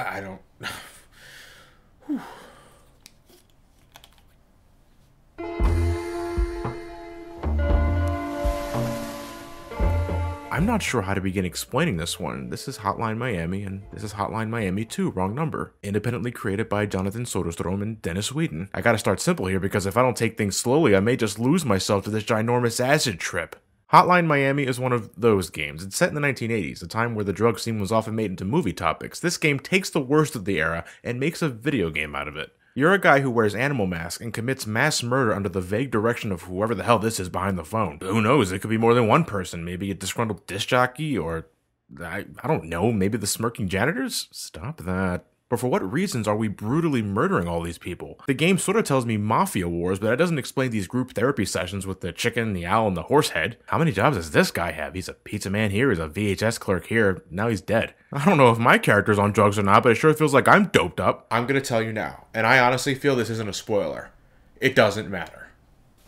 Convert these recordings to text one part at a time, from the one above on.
I don't... I'm not sure how to begin explaining this one. This is Hotline Miami, and this is Hotline Miami 2, wrong number. Independently created by Jonathan Soderstrom and Dennis Whedon. I gotta start simple here because if I don't take things slowly, I may just lose myself to this ginormous acid trip. Hotline Miami is one of those games. It's set in the 1980s, a time where the drug scene was often made into movie topics. This game takes the worst of the era and makes a video game out of it. You're a guy who wears animal masks and commits mass murder under the vague direction of whoever the hell this is behind the phone. Who knows, it could be more than one person. Maybe a disgruntled disc jockey, or I don't know, maybe the smirking janitors? Stop that. But for what reasons are we brutally murdering all these people? The game sort of tells me mafia wars, but it doesn't explain these group therapy sessions with the chicken, the owl, and the horse head. How many jobs does this guy have? He's a pizza man here, he's a VHS clerk here, now he's dead. I don't know if my character's on drugs or not, but it sure feels like I'm doped up. I'm gonna tell you now, and I honestly feel this isn't a spoiler. It doesn't matter.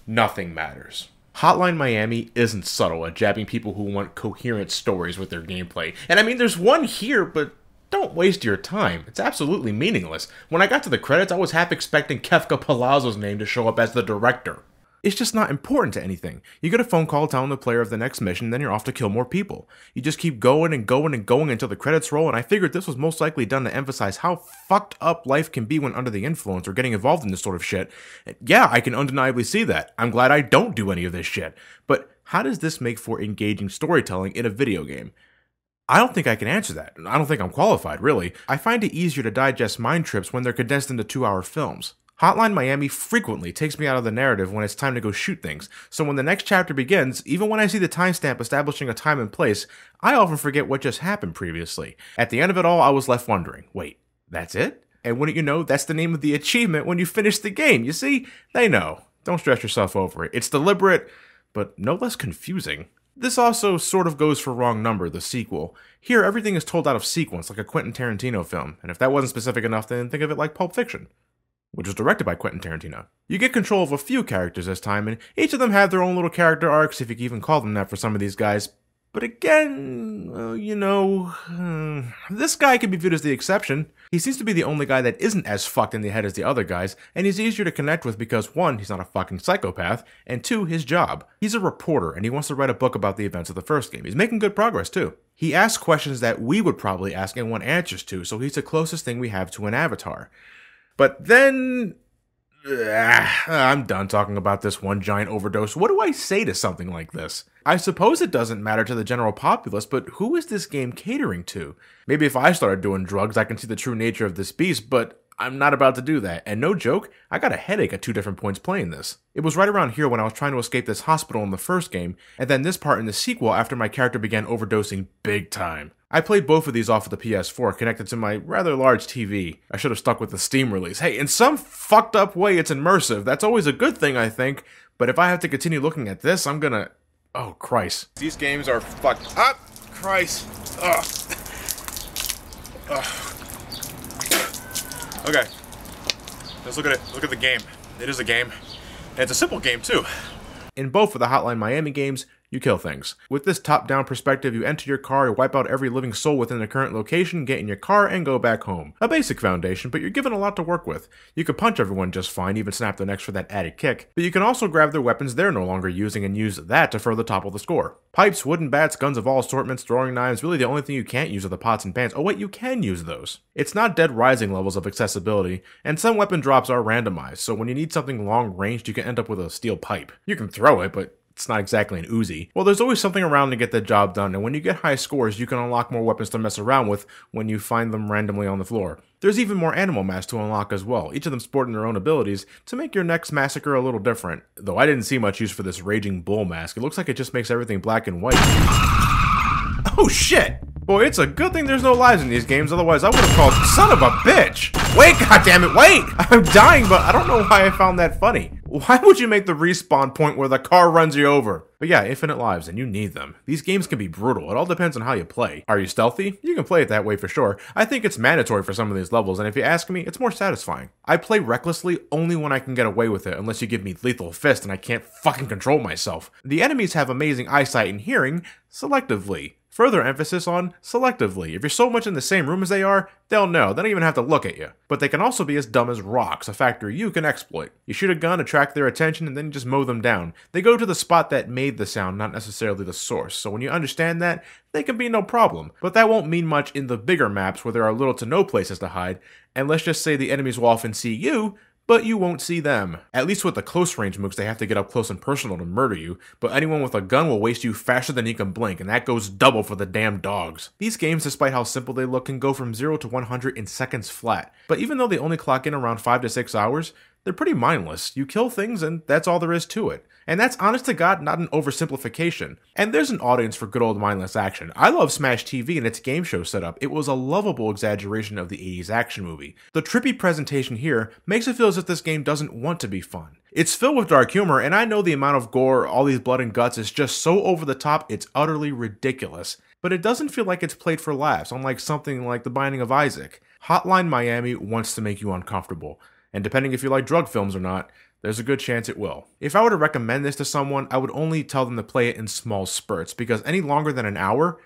Nothing matters. Hotline Miami isn't subtle at jabbing people who want coherent stories with their gameplay. And I mean, there's one here, but don't waste your time. It's absolutely meaningless. When I got to the credits, I was half expecting Kefka Palazzo's name to show up as the director. It's just not important to anything. You get a phone call telling the player of the next mission, then you're off to kill more people. You just keep going and going and going until the credits roll, and I figured this was most likely done to emphasize how fucked up life can be when under the influence or getting involved in this sort of shit. And yeah, I can undeniably see that. I'm glad I don't do any of this shit. But how does this make for engaging storytelling in a video game? I don't think I can answer that. I don't think I'm qualified, really. I find it easier to digest mind trips when they're condensed into 2-hour films. Hotline Miami frequently takes me out of the narrative when it's time to go shoot things, so when the next chapter begins, even when I see the timestamp establishing a time and place, I often forget what just happened previously. At the end of it all, I was left wondering, wait, that's it? And wouldn't you know, that's the name of the achievement when you finish the game. You see? They know. Don't stress yourself over it. It's deliberate, but no less confusing. This also sort of goes for Wrong Number, the sequel. Here, everything is told out of sequence, like a Quentin Tarantino film, and if that wasn't specific enough, then think of it like Pulp Fiction, which was directed by Quentin Tarantino. You get control of a few characters this time, and each of them have their own little character arcs, if you can even call them that for some of these guys. But again, this guy can be viewed as the exception. He seems to be the only guy that isn't as fucked in the head as the other guys, and he's easier to connect with because 1, he's not a fucking psychopath, and 2, his job. He's a reporter, and he wants to write a book about the events of the first game. He's making good progress, too. He asks questions that we would probably ask and want answers to, so he's the closest thing we have to an avatar. But then... I'm done talking about this one giant overdose. What do I say to something like this? I suppose it doesn't matter to the general populace, but who is this game catering to? Maybe if I started doing drugs, I can see the true nature of this beast, but I'm not about to do that. And no joke, I got a headache at 2 different points playing this. It was right around here when I was trying to escape this hospital in the first game, and then this part in the sequel after my character began overdosing big time. I played both of these off of the PS4 connected to my rather large TV. I should have stuck with the Steam release. Hey, in some fucked up way it's immersive. That's always a good thing, I think. But if I have to continue looking at this, I'm gonna... Oh, Christ. These games are fucked up. Christ. Ugh. Ugh. Okay. Let's look at it. Look at the game. It is a game. And it's a simple game, too. In both of the Hotline Miami games, you kill things. With this top-down perspective, you enter your car, you wipe out every living soul within the current location, get in your car, and go back home. A basic foundation, but you're given a lot to work with. You can punch everyone just fine, even snap their necks for that added kick, but you can also grab their weapons they're no longer using and use that to further topple the score. Pipes, wooden bats, guns of all assortments, throwing knives, really the only thing you can't use are the pots and pans. Oh wait, you can use those. It's not Dead Rising levels of accessibility, and some weapon drops are randomized, so when you need something long-ranged, you can end up with a steel pipe. You can throw it, but it's not exactly an Uzi. Well, there's always something around to get the job done, and when you get high scores, you can unlock more weapons to mess around with when you find them randomly on the floor. There's even more animal masks to unlock as well, each of them sporting their own abilities to make your next massacre a little different. Though I didn't see much use for this Raging Bull mask. It looks like it just makes everything black and white. Oh shit! Boy, it's a good thing there's no lives in these games, otherwise I would have called son of a bitch! Wait, goddammit, wait! I'm dying, but I don't know why I found that funny. Why would you make the respawn point where the car runs you over? But yeah, infinite lives, and you need them. These games can be brutal, it all depends on how you play. Are you stealthy? You can play it that way for sure. I think it's mandatory for some of these levels, and if you ask me, it's more satisfying. I play recklessly only when I can get away with it, unless you give me lethal fist and I can't fucking control myself. The enemies have amazing eyesight and hearing, selectively. Further emphasis on selectively. If you're so much in the same room as they are, they'll know. They don't even have to look at you. But they can also be as dumb as rocks, a factor you can exploit. You shoot a gun, attract their attention, and then you just mow them down. They go to the spot that made the sound, not necessarily the source. So when you understand that, they can be no problem. But that won't mean much in the bigger maps where there are little to no places to hide. And let's just say the enemies will often see you, but you won't see them. At least with the close range mooks, they have to get up close and personal to murder you, but anyone with a gun will waste you faster than you can blink, and that goes double for the damn dogs. These games, despite how simple they look, can go from 0 to 100 in seconds flat, but even though they only clock in around 5 to 6 hours, they're pretty mindless. You kill things and that's all there is to it. And that's honest to God not an oversimplification. And there's an audience for good old mindless action. I love Smash TV and its game show setup. It was a lovable exaggeration of the 80s action movie. The trippy presentation here makes it feel as if this game doesn't want to be fun. It's filled with dark humor, and I know the amount of gore, all these blood and guts is just so over the top, it's utterly ridiculous. But it doesn't feel like it's played for laughs, unlike something like The Binding of Isaac. Hotline Miami wants to make you uncomfortable. And depending if you like drug films or not, there's a good chance it will. If I were to recommend this to someone, I would only tell them to play it in small spurts, because any longer than an hour,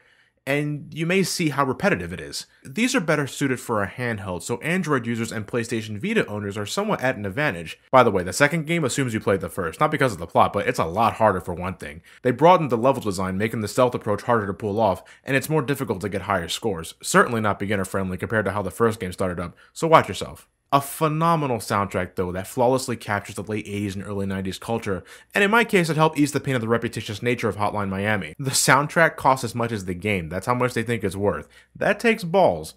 and you may see how repetitive it is. These are better suited for a handheld, so Android users and PlayStation Vita owners are somewhat at an advantage. By the way, the second game assumes you played the first, not because of the plot, but it's a lot harder for one thing. They broadened the level design, making the stealth approach harder to pull off, and it's more difficult to get higher scores. Certainly not beginner friendly compared to how the first game started up, so watch yourself. A phenomenal soundtrack, though, that flawlessly captures the late 80s and early 90s culture, and in my case, it helped ease the pain of the repetitious nature of Hotline Miami. The soundtrack costs as much as the game, that's how much they think it's worth. That takes balls,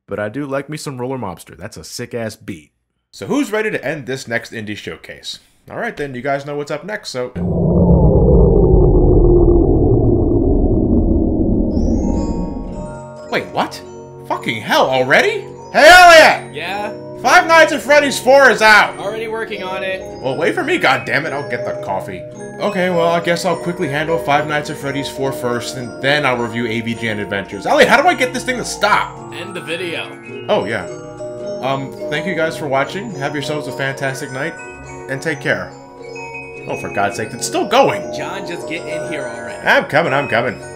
but I do like me some Roller Mobster, that's a sick-ass beat. So who's ready to end this next indie showcase? Alright then, you guys know what's up next, so... Wait, what? Fucking hell, already? Hey Elliot! Yeah? Five Nights at Freddy's 4 is out! Already working on it. Well, wait for me, goddammit, I'll get the coffee. Okay, well, I guess I'll quickly handle Five Nights at Freddy's 4 first, and then I'll review AVGN Adventures. Elliot, how do I get this thing to stop? End the video. Oh, yeah. Thank you guys for watching, have yourselves a fantastic night, and take care. Oh, for God's sake, it's still going! John, just get in here already. I'm coming.